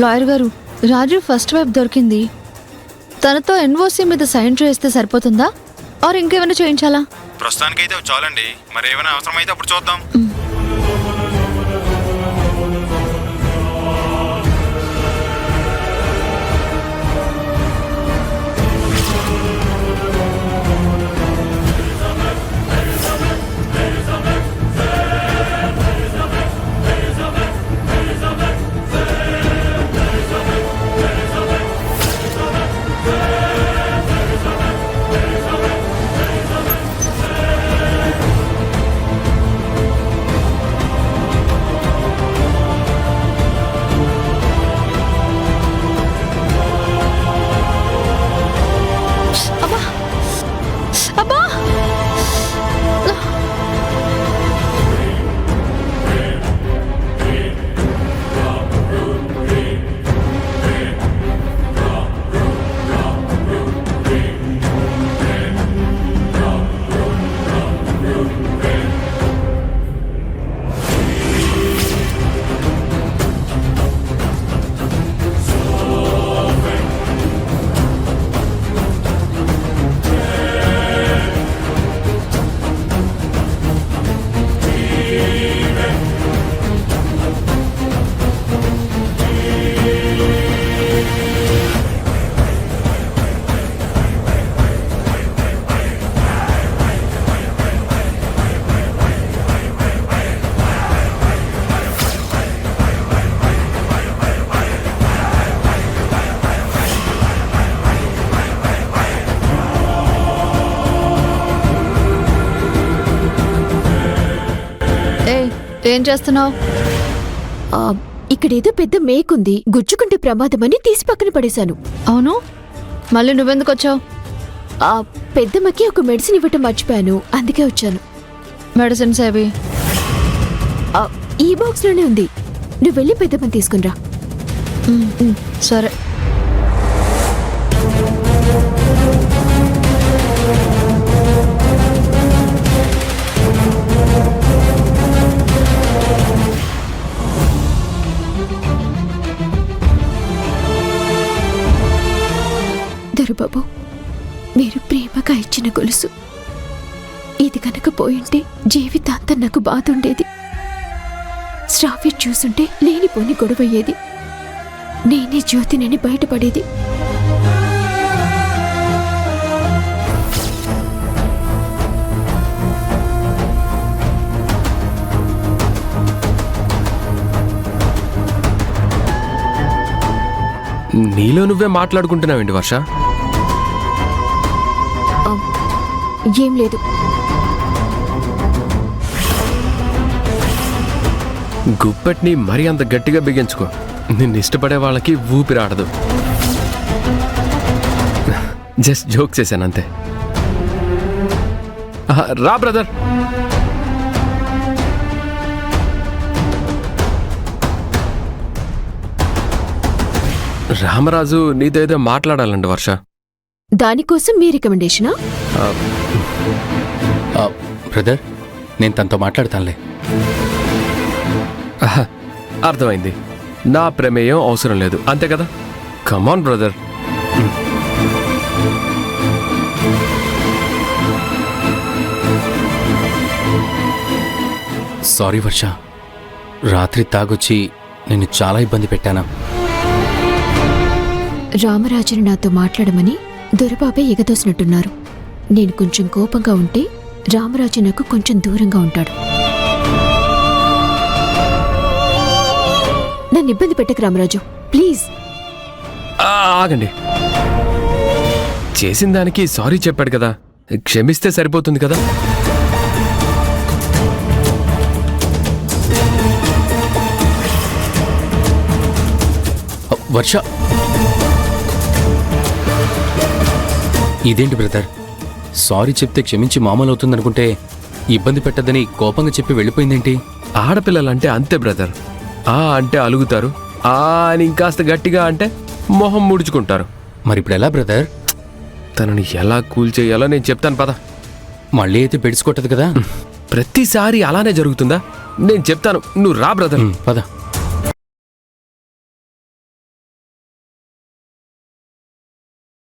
Lawyer గారు, రాజు first wife దొరికింది. తనతో ఎన్ఓసి మీద సైన్ చేస్తే సరిపోతుందా ఆర్ ఇంకేమైనా చేయించాలా? ప్రస్తుతానికైతే చాలండి, మరి ఏమైనా అవసరమైతే అప్పుడు చూద్దాం. అబ్బా! ఏం చేస్తున్నావు? ఇక్కడేదో పెద్ద మేకుంది, గుచ్చుకుంటే ప్రమాదమని తీసి పక్కన పడేశాను. అవును, మళ్ళీ నువ్వెందుకు వచ్చావు? ఆ పెద్దమ్మకి ఒక మెడిసిన్ ఇవ్వటం మర్చిపోయాను, అందుకే వచ్చాను. మెడిసిన్స్ ఏవి? ఈ బాక్స్ లోనే ఉంది, నువ్వు వెళ్ళి పెద్దమ్మని తీసుకునిరా. సరే. దొరబాబు, మీరు ప్రేమగా ఇచ్చిన గొలుసు, ఇది కనుక పోయింటే జీవితాంతం నాకు బాధ ఉండేది. శ్రావ్య చూసుంటే లేనిపోని గొడవయ్యేది, నేనే జ్యోతిని బయటపడేది. నీలో నువ్వే మాట్లాడుకుంటున్నావేంటి వర్ష? ఏం లేదు. గుప్పెట్ని మరీ అంత గట్టిగా బిగించుకో, నిన్ను ఇష్టపడే వాళ్ళకి ఊపిరాడదు. జస్ట్ జోక్ చేశాను అంతే. రా బ్రదర్. రామరాజు నీతో ఏదో మాట్లాడాలండి వర్ష. దానికోసం మీ రికమెండేషనా? బ్రదర్, నేను తనతో మాట్లాడతానులే. అర్థమైంది, నా ప్రమేయం అవసరం లేదు, అంతే కదా? కమాన్ బ్రదర్. సారీ వర్ష, రాత్రి తాగొచ్చి నిన్ను చాలా ఇబ్బంది పెట్టాను. రామరాజుని నాతో మాట్లాడమని దొరబాబే ఎగదోసినట్టున్నారు. నేను కొంచెం కోపంగా ఉంటే రామరాజు నాకు కొంచెం దూరంగా ఉంటాడు. నన్ను ఇబ్బంది పెట్టకు రామరాజు, ప్లీజ్. ఆగండి, చేసిన దానికి సారీ చెప్పాడు కదా, క్షమిస్తే సరిపోతుంది కదా. వర్ష, ఇదేంటి బ్రదర్, సారీ చెప్తే క్షమించి మామూలు అవుతుందనుకుంటే ఇబ్బంది పెట్టద్దని కోపంగా చెప్పి వెళ్ళిపోయిందేంటి? ఆడపిల్లలంటే అంతే బ్రదర్. ఆ అంటే అలుగుతారు, ఆ అని ఇంకాస్త గట్టిగా అంటే మొహం ముడుచుకుంటారు. మరి ఇప్పుడు ఎలా బ్రదర్? తనని ఎలా కూల్ చేయాలో నేను చెప్తాను పద. మళ్ళీ అయితే బెడిసికొట్టదు కదా? ప్రతిసారి అలానే జరుగుతుందా? నేను చెప్తాను, నువ్వు రా బ్రదర్. పద.